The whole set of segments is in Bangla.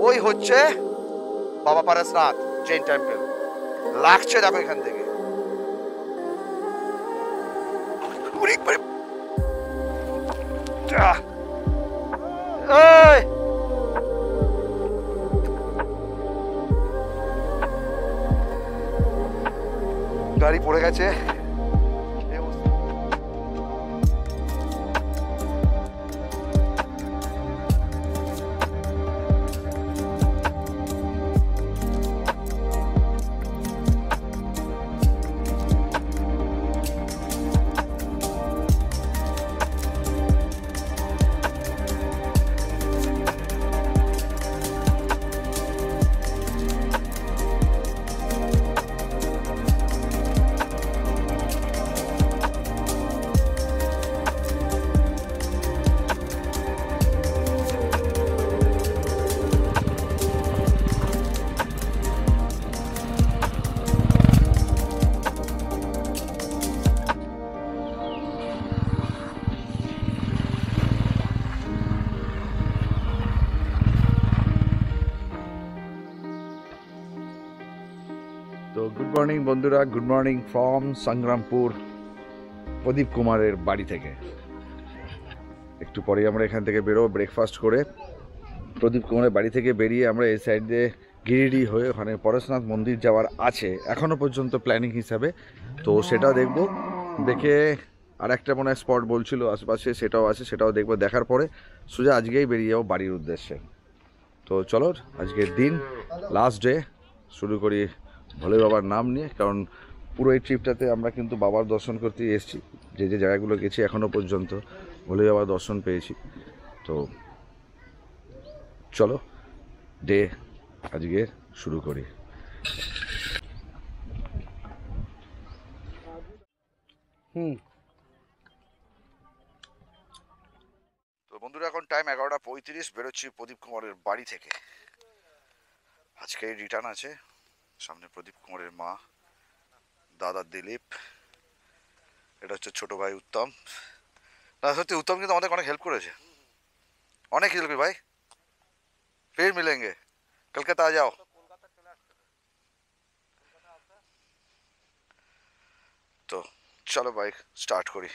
ওই হচ্ছে বাবা পারসনাথ জৈন টেম্পল। লাগছে দেখো এখান থেকে। এই গাড়ি পড়ে গেছে। তো গুড মর্নিং বন্ধুরা, গুড মর্নিং ফ্রম সংগ্রামপুর, প্রদীপ কুমারের বাড়ি থেকে। একটু পরে আমরা এখান থেকে বেরোবো ব্রেকফাস্ট করে। প্রদীপ কুমারের বাড়ি থেকে বেরিয়ে আমরা এই সাইড দিয়ে গিরিডি হয়ে ওখানে পরেশনাথ মন্দির যাওয়ার আছে এখনও পর্যন্ত প্ল্যানিং হিসাবে। তো সেটাও দেখব, দেখে আর একটা মনে হয় স্পট বলছিল আশেপাশে, সেটাও আছে, সেটাও দেখবো। দেখার পরে সোজা আজকেই বেরিয়ে যাবো বাড়ির উদ্দেশ্যে। তো চলো, আজকের দিন লাস্ট ডে, শুরু করি ভোলে বাবার নাম নিয়ে। কারণ পুরো এই ট্রিপটাতে আমরা কিন্তু বাবার দর্শন করতে এসেছি। যে যে জায়গাগুলো গেছি এখনও পর্যন্ত ভোলে বাবার দর্শন পেয়েছি। তো চলো ডে আজকে শুরু করি। তো বন্ধুরা, এখন টাইম 11:35, বেরোচ্ছি প্রদীপ কুমারের বাড়ি থেকে। আজকে রিটার্ন আছে। সামনে প্রদীপ কুমারের মা, দাদা দিলীপ, এটা হচ্ছে ছোট ভাই উত্তম। না সত্যি উত্তম কিন্তু আমাদের অনেক হেল্প করেছে, অনেক হেল্প ভাই। ফির মিলেঙ্গে, কলকাতা আ যাও। তো চলো বাইক স্টার্ট করি।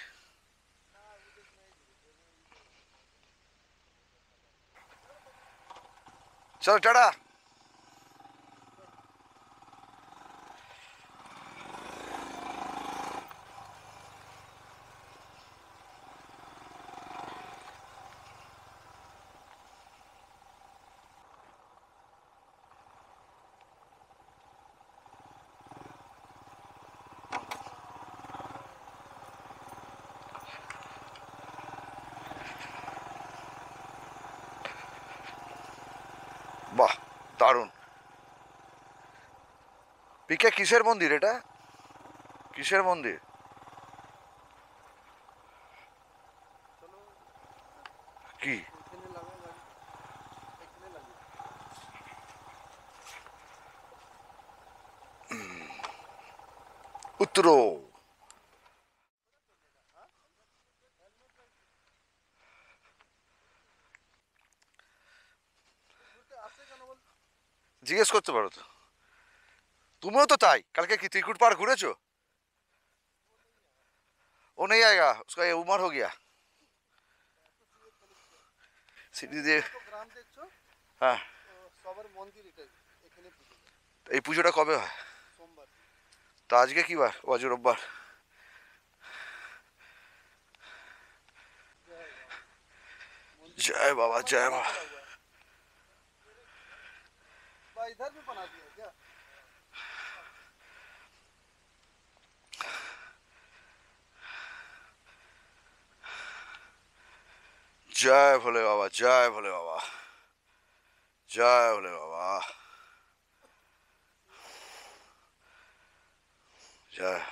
চলো টাটা। বাহ, দারুণ। পিকে কিসের মন্দির এটা? কিসের মন্দির? কি উত্তর? জিজ্ঞেস করতে পারো তো, তুমিও তো তাই। কালকে কি त्रिकुट पार्क ঘুরেছো? ও नहीं आएगा, उसका ये उम्र हो गया। সিঁড়ি দিয়ে। হ্যাঁ, এই পুজোটা কবে হয়? তা আজকে কি বার? ও আজ রোববার। জয় বাবা, জয় বাবা। জয় ভোলে বাবা, জয় ভোলে বাবা, জয় ভোলে বাবা, জয়।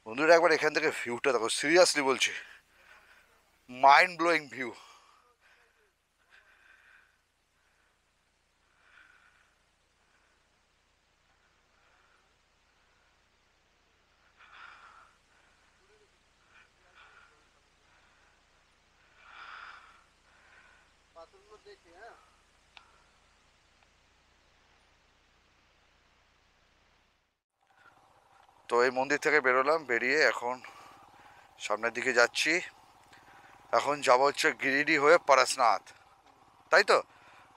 বন্ধুরা একবার এখান থেকে ভিউটা দেখো, সিরিয়াসলি বলছি, মাইন্ড ব্লোয়িং ভিউ। তো এই মন্দির থেকে বেরোলাম, বেরিয়ে এখন সামনের দিকে যাচ্ছি। এখন যাব হচ্ছে গিরিডি হয়ে পরশনাথ, তাই তো?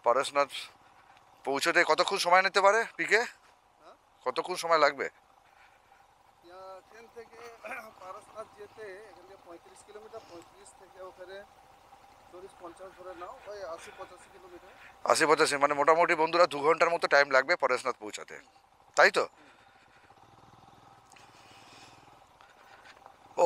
পরশনাথ পৌঁছতে কতক্ষণ সময় নিতে পারে পিকে? কতক্ষণ সময় লাগবে? ট্রেন থেকে পারসনাথ যেতে এখান থেকে 35 কিলোমিটার, 35 থেকে ওখানে 40-50 ধরে নাও, ওই 80-85 কিলোমিটার। 80-85 মানে মোটামুটি বন্ধুরা 2 ঘন্টার মতো টাইম লাগবে পরশনাথ পৌঁছাতে, তাই তো? ও,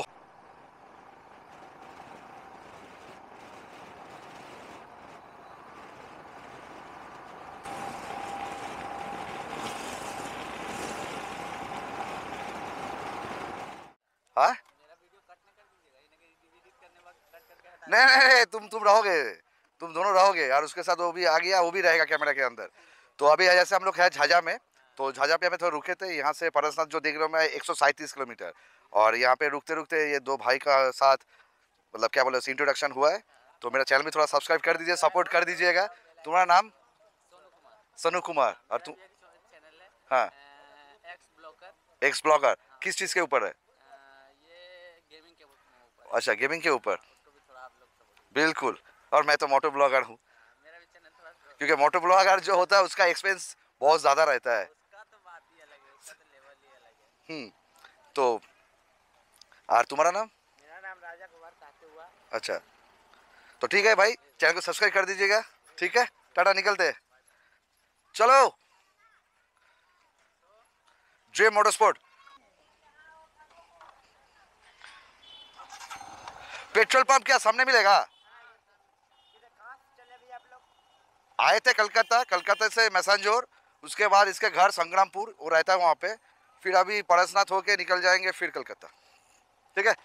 हाँ नहीं नहीं नहीं, तुम रहोगे, तुम दोनों रहोगे और उसके साथ वो भी आ गया, वो भी रहेगा कैमरा के अंदर। तो अभी जैसे हम लोग है झाझा में, तो झाझा पे हमें थोड़ा रुके थे। यहाँ से परसनाथ जो देख रहा हूँ मैं 137 किलोमीटर, और यहाँ पे रुकते रुकते ये दो भाई का साथ मतलब क्या बोले इंट्रोडक्शन हुआ है। तो मेरा चैनल भी थोड़ा सब्सक्राइब कर दीजिए, सपोर्ट कर दीजिएगा। तुम्हारा नाम? सोनू कुमार। और तुम? हाँ, एक्स ब्लॉगर। किस चीज़ के ऊपर है? अच्छा, गेमिंग के ऊपर। बिल्कुल। और मैं तो मोटो ब्लॉगर हूँ, क्योंकि मोटो ब्लॉगर जो होता है उसका एक्सपेंस बहुत ज़्यादा रहता है। तो और तुम्हारा नाम? मेरा नाम राजा कुमार काते हुआ। अच्छा, तो ठीक है भाई, चैनल को सब्सक्राइब कर दीजिएगा। ठीक है, टाटा, निकलते हैं। चलो, जे मोटर स्पोर्ट। पेट्रोल पंप क्या सामने मिलेगा? आए थे कलकत्ता, कलकत्ता से मैसेंजर, उसके बाद इसके घर संग्रामपुर, वो रहता है वहाँ पे। फिर अभी परसनाथ होके निकल जाएंगे फिर कलकत्ता। ठीक है,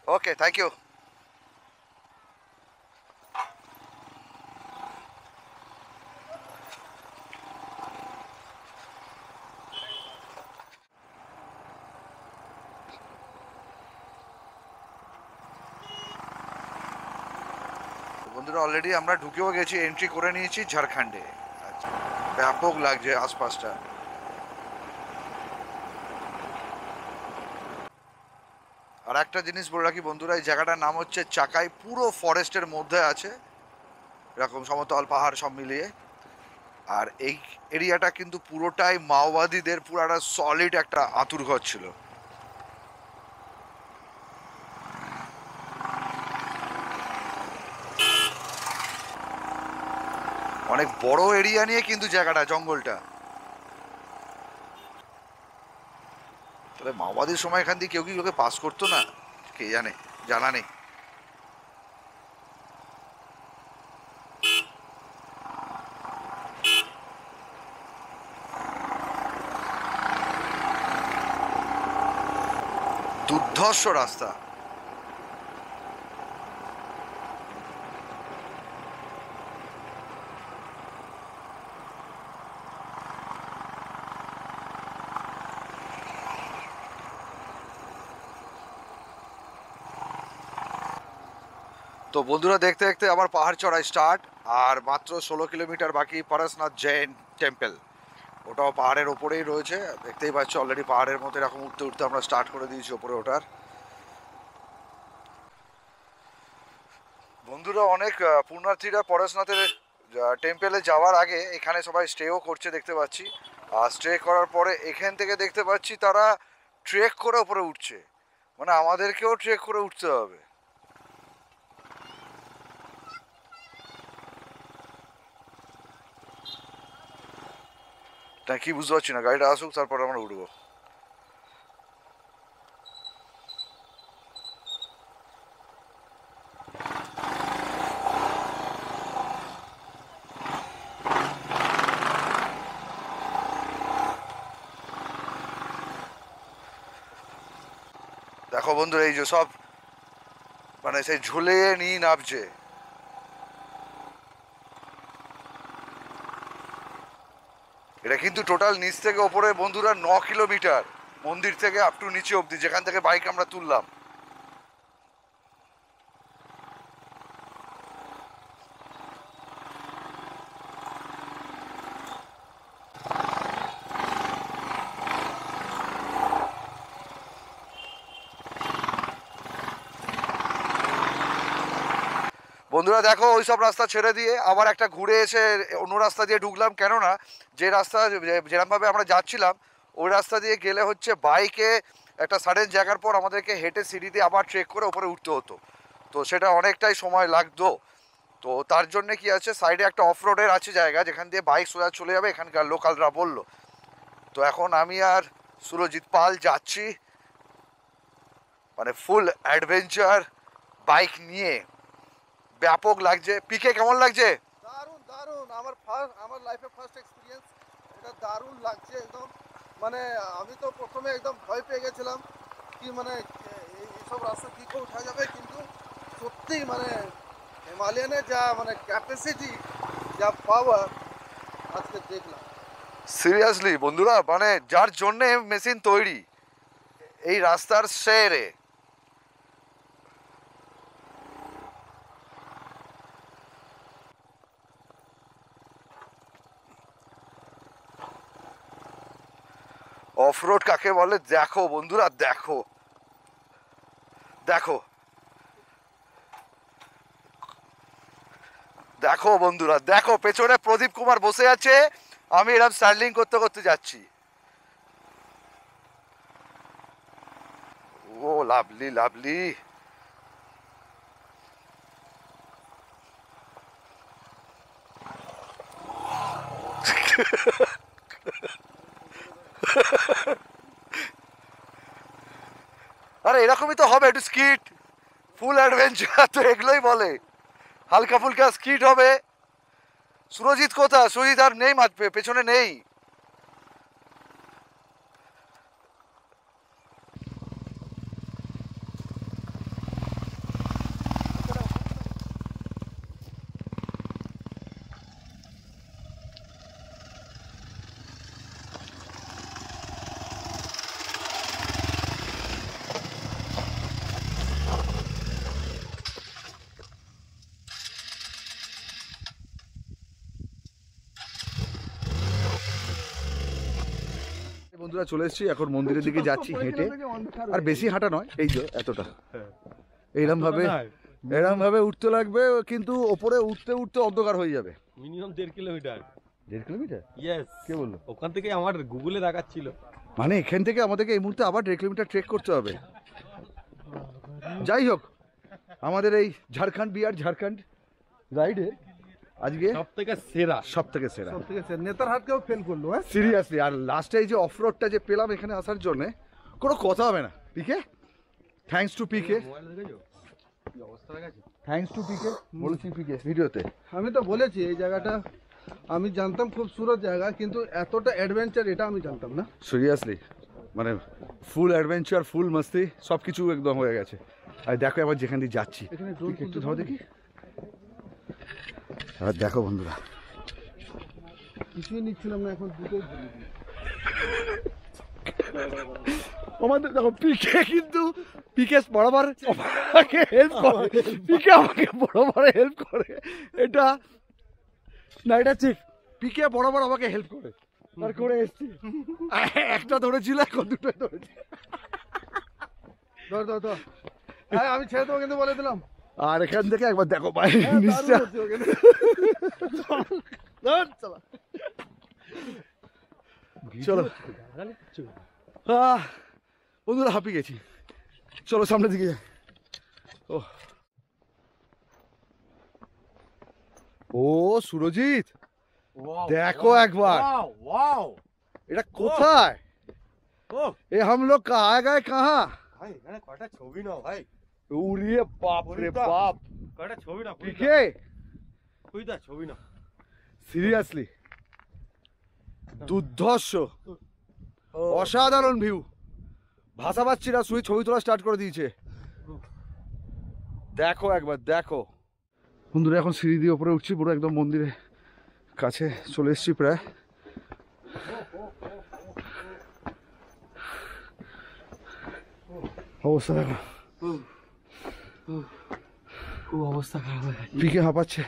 ओके, थैंक यू। বন্ধুরা অলরেডি আমরা ঢুকেও গেছি, এন্ট্রি করে নিয়েছি ঝাড়খণ্ডে। আচ্ছা, ব্যাপক লাগছে আশপাশটা। আর একটা জিনিস বলে রাখি বন্ধুরা, এই জায়গাটার নাম হচ্ছে চাকাই, পুরো ফরেস্টের মধ্যে আছে, এরকম সমতল পাহাড় সব মিলিয়ে। আর এই এরিয়াটা কিন্তু পুরোটাই মাওবাদীদের পুরো একটা সলিড একটা আঁতুড়ঘর ছিল। অনেক বড় এরিয়া নিয়ে কিন্তু জায়গাটা, জঙ্গলটা। তবে মাওবাদীর সময় এখান দিয়ে কেউ কি লোকে পাস করতো না, কে জানে, জানা নেই। দুর্ধর্ষ রাস্তা। তো বন্ধুরা দেখতে দেখতে আবার পাহাড় চড়াই স্টার্ট, আর মাত্র 16 কিলোমিটার বাকি পরশনাথ জৈন টেম্পল। ওটাও পাহাড়ের ওপরেই রয়েছে, দেখতেই পাচ্ছ অলরেডি পাহাড়ের মধ্যে এরকম উঠতে উঠতে আমরা স্টার্ট করে দিয়েছি ওপরে ওঠার। বন্ধুরা অনেক পুণ্যার্থীরা পরশনাথের টেম্পলে যাওয়ার আগে এখানে সবাই স্টেও করছে দেখতে পাচ্ছি। আর স্টে করার পরে এখান থেকে দেখতে পাচ্ছি তারা ট্রেক করে ওপরে উঠছে, মানে আমাদেরকেও ট্রেক করে উঠতে হবে। তা কি বুঝতে পারছি না, গাড়িটা আসুক তারপর আমরা উঠবো। দেখো বন্ধুরা এই যে সব মানে সেই ঝুলে নিয়ে নামছে। এটা কিন্তু টোটাল নিচ থেকে ওপরে বন্ধুরা 9 কিলোমিটার, মন্দির থেকে আপ টু নিচে অবধি, যেখান থেকে বাইক আমরা তুললাম। বন্ধুরা দেখো ওই সব রাস্তা ছেড়ে দিয়ে আবার একটা ঘুরে এসে অন্য রাস্তা দিয়ে ঢুকলাম, কেননা যে রাস্তা যেরকমভাবে আমরা যাচ্ছিলাম ওই রাস্তা দিয়ে গেলে হচ্ছে বাইকে একটা সাডেন জায়গার পর আমাদেরকে হেঁটে সিঁড়ি দিয়ে আবার ট্রেক করে ওপরে উঠতে হতো, তো সেটা অনেকটাই সময় লাগতো। তো তার জন্য কি আছে, সাইডে একটা অফ রোডের আছে জায়গা যেখান দিয়ে বাইক সোজা চলে যাবে, এখানকার লোকালরা বললো। তো এখন আমি আর সুরজিৎ পাল যাচ্ছি, মানে ফুল অ্যাডভেঞ্চার বাইক নিয়ে। ব্যাপক লাগছে। পিকে কেমন লাগছে? দারুণ দারুণ, আমার লাইফে ফার্স্ট এক্সপিরিয়েন্স, এটা দারুণ লাগছে একদম। মানে আমি তো প্রথমে একদম ভয় পেয়ে গেছিলাম কি মানে এইসব রাস্তা কী করে উঠা যাবে, কিন্তু সত্যি মানে হিমালয়ানের যা মানে ক্যাপাসিটি, যা পাওয়ার আজকে দেখলাম। সিরিয়াসলি বন্ধুরা, মানে যার জন্যে মেশিন তৈরি এই রাস্তার শেরে। অফরোড কাকে বলে দেখো বন্ধুরা, দেখো দেখো দেখো বন্ধুরা, দেখো পেছনে প্রদীপ কুমার বসে আছে, আমি এরকম স্টাইলিং করতে করতে যাচ্ছি। ও লাভলি লাভলি। আরে এরকমই তো হবে, একটু স্কিট, ফুল অ্যাডভেঞ্চার তো এগুলোই বলে। হালকা ফুলকা স্কিট হবে। সুরজিৎ কোথায়? সুরজিৎ আর নেই, মাঠে পেছনে নেই। বন্ধুরা চলে এসেছি, এখন মন্দিরের দিকে যাচ্ছি হেঁটে। আর বেশি হাঁটা নয়, এই যে এতটা, এইরকম ভাবে উঠতে লাগবে, কিন্তু ওপরে উঠতে উঠতে অন্ধকার হয়ে যাবে। Minimum 1.5 kilometre. 1.5 কিলোমিটার? ইয়েস। কে বললো? ওখান থেকে আমার গুগলে দেখাচ্ছিল। মানে এখান থেকে আমাদেরকে এই মুহূর্তে আবার 1.5 কিলোমিটার ট্রেক করতে হবে। যাই হোক, আমাদের এই ঝাড়খণ্ড রাইডে আজকে সব থেকে সেরা। নেতারহাটকেও ফেল করলো। হ্যাঁ সিরিয়াসলি। আর লাস্টে এই যে অফ রোডটা যে পেলাম এখানে আসার জন্য, কোনো কথা হবে না। পিকে, থ্যাঙ্কস টু পিকে, মোবাইল দেখেছো কি অবস্থা দেখাচ্ছে? থ্যাঙ্কস টু পিকে বলেছি পিকে ভিডিওতে। আমি তো বলেছি এই জায়গাটা আমি জানতাম খুবসুরত জায়গা, কিন্তু এতটা অ্যাডভেঞ্চার এটা আমি জানতাম না। সিরিয়াসলি মানে ফুল অ্যাডভেঞ্চার, ফুল মস্তি, সব কিছু একদম হয়ে গেছে। আর দেখো আবার যেখান দিয়ে যাচ্ছি, এখানে ড্রোন একটু ধরো দেখি। আর দেখো বন্ধুরা, কিছুই নিচ্ছিলাম না, এখন দুটো আমাদের দেখো পিকে, কিন্তু পিকে বরাবর আমাকে হেল্প করে, পিকে আমাকে বরাবর হেল্প করে। এটা না, এটা ঠিক, পিকে বরাবর আমাকে হেল্প করে। আর করে এসছি, একটা ধরেছিল, এখন দুটোই ধরেছি। ধর হ্যাঁ আমি ছেড়ে দেবো কিন্তু বলে দিলাম। আর এখান থেকে একবার দেখো ভাই, নিশ্চয় চলো। বন্ধুরা হাঁপিয়ে গেছি, চলো সামনের দিকে যাই। ও সুরজিৎ, দেখো একবার, এটা কোথায়? এ হাম লোগ কাহা গায়ে, কাহা? ভাই এখানে কয়টা ছবি নাও ভাই। উড়িয়ে বাপ রে বাপ, কয়টা ছবি নাও। পিকে কইতা ছবি নাও। সিরিয়াসলি দুর্ধর্ষ, অসাধারণ ভিউ। ভাষা পাচ্ছি না, ছবি তোলা স্টার্ট করে দিয়েছে। দেখো একবার, দেখো বন্ধুরা, এখন সিঁড়ি দিয়ে উপরে উঠছি, পুরো একদম মন্দিরের কাছে চলে এসেছি প্রায়। অবস্থা দেখো, খুব অবস্থা খারাপ হয়ে গেছে। পিকে হাঁপাচ্ছে।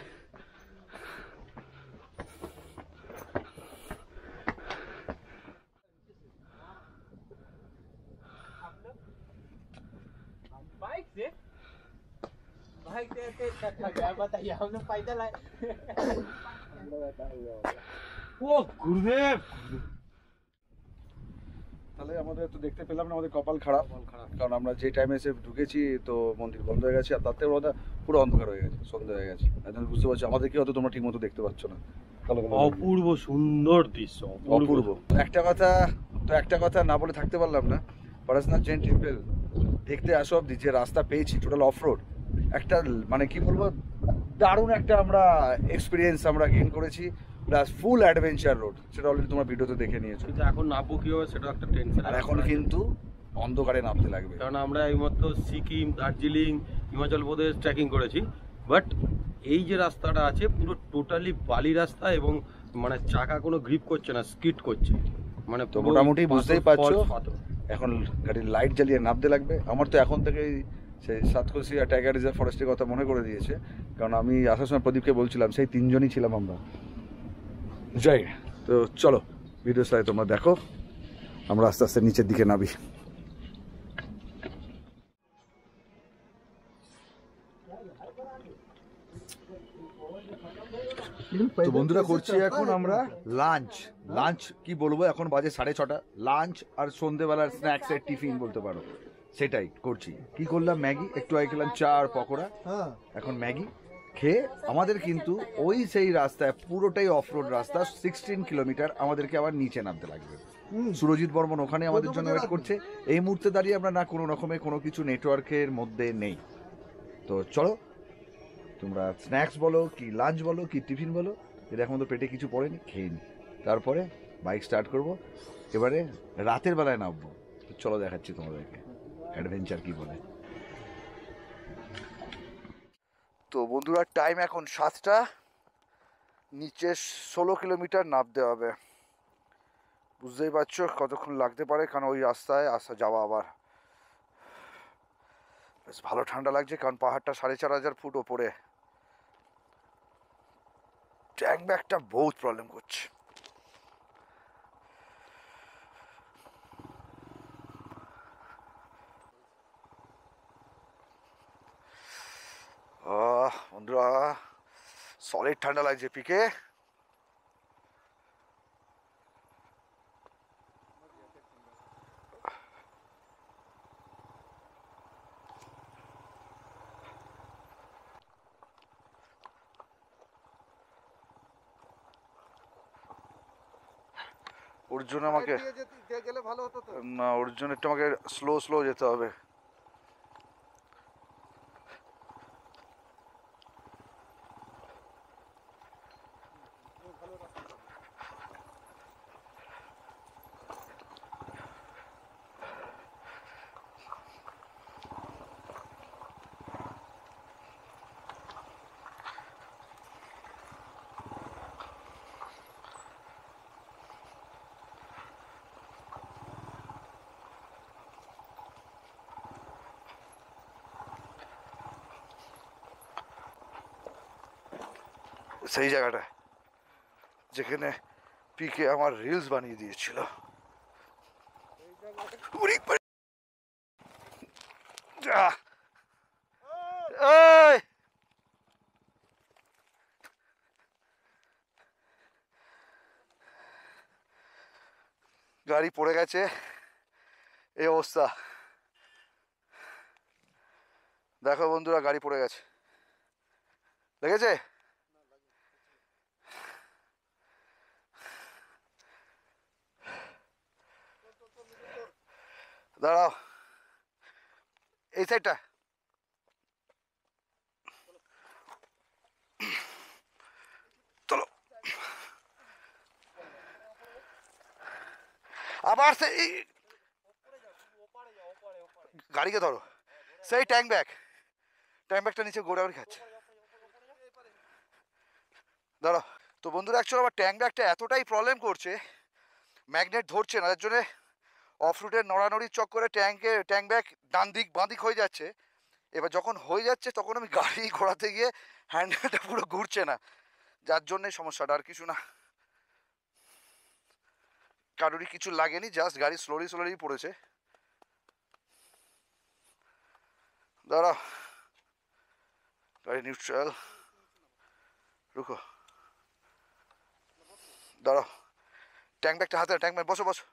भाई बताइए हमने पैदल आए ও গুরুদেব তাহলে আমাদের তো দেখতে পেলাম না, আমাদের কপাল খারাপ, কারণ আমরা যে টাইমে এসে ঢুকেছি তো মন্দির বন্ধ হয়ে গেছে, আর তার থেকে বড় পুরো অন্ধকার হয়ে গেছে, সন্ধ্যা হয়ে গেছে। এখন বুঝতে পারছি আমাদেরকে হয়তো তোমরা ঠিক মতো দেখতে পাচ্ছ না। অপূর্ব সুন্দর দৃশ্য, অপূর্ব। একটা কথা না বলে থাকতে পারলাম না, পড়াশোনার জেন টেম্পল দেখতে আসো অব্দি যে রাস্তা পেয়েছি টোটাল অফ রোড, একটা মানে কি বলবো, দারুণ একটা আমরা এক্সপিরিয়েন্স আমরা গেইন করেছি, প্লাস ফুল অ্যাডভেঞ্চার রোড, সেটা অলরেডি তোমার ভিডিওতে দেখে নিয়েছো। কিন্তু এখন নামবো কি হবে সেটা একটা টেনশন। আর এখন কিন্তু অন্ধকারে নামতে লাগবে, কারণ আমরা এইমাত্র সিকিম, দার্জিলিং, হিমাচল প্রদেশ ট্রেকিং করেছি, বাট এই যে রাস্তাটা আছে পুরো টোটালি বালি রাস্তা এবং মানে চাকা কোনো গ্রিপ করছে না, স্কিড করছে, মানে তো মোটামুটি বুঝতেই পারছো পাথর। এখন গাড়ির লাইট জ্বালিয়ে নামতে লাগবে। আমার তো এখন থেকেই সেই সাতকোশিয়া টাইগার রিজার্ভ ফরেস্টের কথা মনে করে দিয়েছে, কারণ আমি আসার সময় প্রদীপকে বলছিলাম সেই তিনজনই ছিলাম আমরা। যাই, তো চলো ভিডিও সাথে তোমরা দেখো, আমরা আস্তে আস্তে নিচের দিকে নামি। তো বন্ধুরা করছি এখন আমরা লাঞ্চ কি বলবো, এখন বাজে 6:30, লাঞ্চ আর সন্ধ্যেবেলার স্ন্যাক্স এর টিফিন বলতে পারো, সেটাই করছি। কি করলাম, ম্যাগি, একটু আগে খেলাম চা আর পকোড়া, এখন ম্যাগি খেয়ে আমাদের কিন্তু ওই সেই রাস্তায় পুরোটাই অফ রোড রাস্তা, 16 কিলোমিটার আমাদেরকে আবার নিচে নামতে লাগবে। সুরজিৎ বর্মন ওখানে আমাদের জন্য ওয়েট করছে। এই মুহূর্তে দাঁড়িয়ে আমরা না কোনো রকমে কোনো কিছু নেটওয়ার্কের মধ্যে নেই। তো চলো, তোমরা স্ন্যাক্স বলো কি লাঞ্চ বলো কি টিফিন বলো, যেটা এখন তো পেটে কিছু পড়েনি, খেয়ে নি, তারপরে বাইক স্টার্ট করব। এবারে রাতের বেলায় নামবো, চলো দেখাচ্ছি তোমাদেরকে অ্যাডভেঞ্চার কি বলে। তো বন্ধুরা টাইম এখন 7টা, নিচে 16 কিলোমিটার নামতে হবে। বুঝতেই পারছো কতক্ষণ লাগতে পারে, কারণ ওই রাস্তায় আসা যাওয়া আবার। বেশ ভালো ঠান্ডা লাগছে, কারণ পাহাড়টা 4500 ফুট ওপরে। ট্যাঙ্ক ব্যাগটা বহুত প্রবলেম করছে। বন্ধুরা সলিড ঠান্ডা লাগছে পিকে। ওর জন্য আমাকে গেলে ভালো হতো তো। না, ওর জন্য একটু আমাকে স্লো যেতে হবে। সেই জায়গাটা যেখানে পিকে আমার রিলস বানিয়ে দিয়েছিল। গাড়ি পড়ে গেছে, এই অবস্থা দেখো বন্ধুরা, গাড়ি পড়ে গেছে, লেগেছে? দাঁড়াও, এই সাইডটা চলো, আবার সেই গাড়িকে ধরো, সেই ট্যাঙ্ক ব্যাগটা নিচে গোড়াগড়ি খাচ্ছে, দাঁড়াও। তো বন্ধুরা অ্যাকচুয়ালি আমার ট্যাঙ্ক ব্যাগটা এতটাই প্রবলেম করছে, ম্যাগনেট ধরছে না, তার জন্যে অফ রুটের নড়ানড়ির চক্করে ট্যাঙ্ক ব্যাগ ডান দিক বাঁ দিক হয়ে যাচ্ছে। এবার যখন হয়ে যাচ্ছে তখন আমি গাড়ি ঘোরাতে গিয়ে হ্যান্ডেলটা পুরো ঘুরছে না, যার জন্যে সমস্যাটা, আর কিছু না। কারোরই কিছু লাগেনি, জাস্ট গাড়ি স্লোলি পড়েছে। দাঁড়াও, গাড়ি নিউট্রাল। রুকো, দাঁড়াও, ট্যাঙ্ক ব্যাগটা হাতে, ট্যাঙ্ক ব্যাগ, বসো বসো।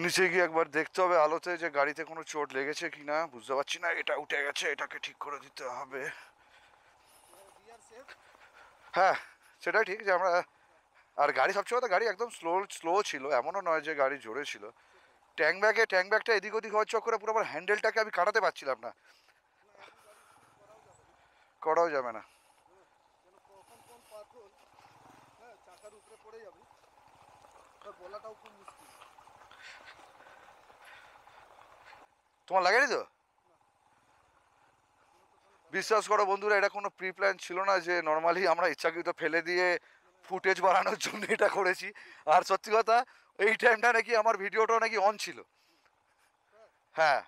নিচে গিয়ে একবার দেখতে হবে আলোতে যে গাড়িতে কোনো চোট লেগেছে কি না, বুঝতে পারছি না। এটা উঠে গেছে, এটাকে ঠিক করে দিতে হবে। হ্যাঁ, সেটাই ঠিক যে আমরা, আর গাড়ি সবচেয়ে কথা গাড়ি একদম স্লো ছিল, এমনও নয় যে গাড়ি জোরে ছিল। ট্যাঙ্ক ব্যাগটা এদিক ওদিক হওয়ার চক্করে পুরো আমার হ্যান্ডেলটাকে আমি কাটাতে পারছিলাম না। করাও যাবে না। কখন কোন পাথর চাকার উপরে পড়ে যাবে বলাটাও খুব মুশকিল। তোমার লাগেনি তো? বিশ্বাস করো বন্ধুরা, এটা কোনো প্রি প্ল্যান ছিল না যে নর্মালি আমরা ইচ্ছাকৃত ফেলে দিয়ে ফুটেজ বাড়ানোর জন্য এটা করেছি। আর সত্যি কথা, এই টাইমটা নাকি আমার ভিডিওটাও নাকি অন ছিল। হ্যাঁ,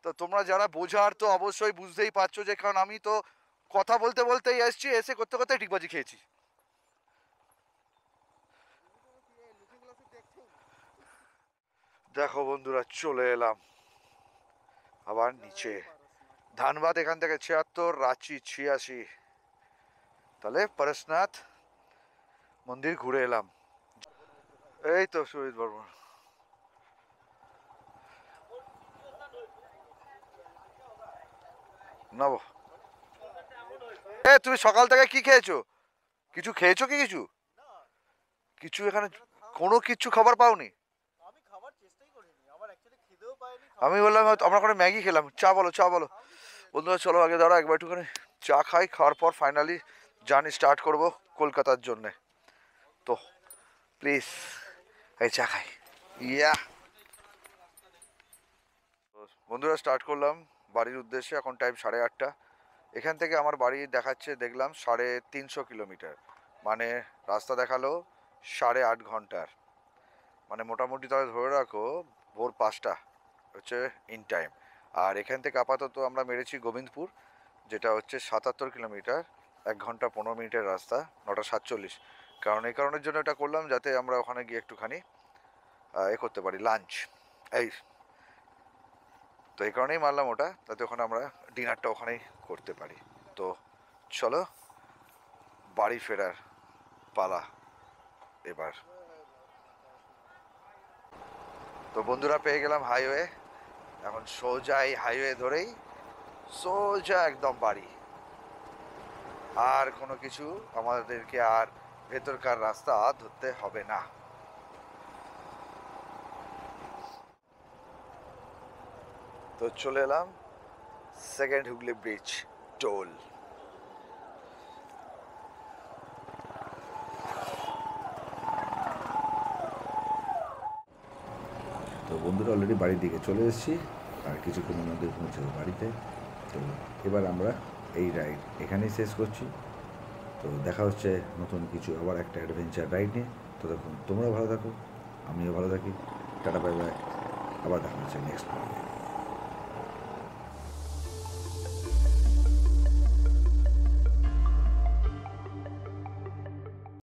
তো তোমরা যারা বোঝার তো অবশ্যই বুঝতেই পারছো যে, কারণ আমি তো কথা বলতে বলতেই এসছি, এসে করতে করতে ঠিকবাজি খেয়েছি। দেখো বন্ধুরা, চলে এলাম আবার নিচে। ধানবাদ এখান থেকে ৭৬, রাঁচি ৮৬, তাহলে পরেশনাথ মন্দির ঘুরে এলাম। এই তো শহীদ বর্মন। নাবো। তুমি সকাল থেকে কি খেয়েছো? কিছু খেয়েছো কি? কিছু কিছু এখানে কোনো কিছু খাবার পাওনি? আমি খাবার চেষ্টাই করিনি, আমার অ্যাকচুয়ালি খিদেও পাইনি। আমি বললাম আমরা কোনো ম্যাগি খেলাম। চা বলো, চা বলো। বন্ধুরা চলো আগে দাঁড়া, একবার একটুখানি চা খাই, খাওয়ার পর ফাইনালি জার্নি স্টার্ট করব কলকাতার জন্যে। তো প্লিজ এই চা খাই। ইয়া বন্ধুরা, স্টার্ট করলাম বাড়ির উদ্দেশ্যে। এখন টাইম 8:30। এখান থেকে আমার বাড়ি দেখাচ্ছে, দেখলাম 350 কিলোমিটার, মানে রাস্তা দেখালো 8.5 ঘন্টার। মানে মোটামুটি তাহলে ধরে রাখো ভোর 5টা হচ্ছে ইন টাইম। আর এখান থেকে আপাতত আমরা মেরেছি গোবিন্দপুর, যেটা হচ্ছে 77 কিলোমিটার, 1 ঘন্টা 15 মিনিটের রাস্তা, 9:47। কারণ এই কারণের জন্য এটা করলাম যাতে আমরা ওখানে গিয়ে একটুখানি করতে পারি, লাঞ্চ। এই তো এই কারণেই মারলাম ওটা, যাতে ওখানে আমরা ডিনারটা ওখানেই করতে পারি। তো চলো বাড়ি ফেরার পালা এবার। তো বন্ধুরা, পেয়ে গেলাম হাইওয়ে। এখন সোজা এই হাইওয়ে ধরেই সোজা একদম বাড়ি। আর কোনো কিছু আমাদেরকে আর ভেতরকার রাস্তা ধরতে হবে না। তো চলে এলাম সেকেন্ড হুগলি ব্রিজ টোল। তো বন্ধুরা, অলরেডি বাড়ির দিকে চলে এসেছি, আর কিছুক্ষণের মধ্যে পৌঁছাবো বাড়িতে। তো এবার আমরা এই রাইড এখানেই শেষ করছি। তো দেখা হচ্ছে নতুন কিছু আবার একটা অ্যাডভেঞ্চার রাইড নিয়ে। তো তখন তোমরা ভালো থাকো, আমিও ভালো থাকি। টাটা, বাই বাই, আবার দেখা হচ্ছে নেক্সট ভিডিও।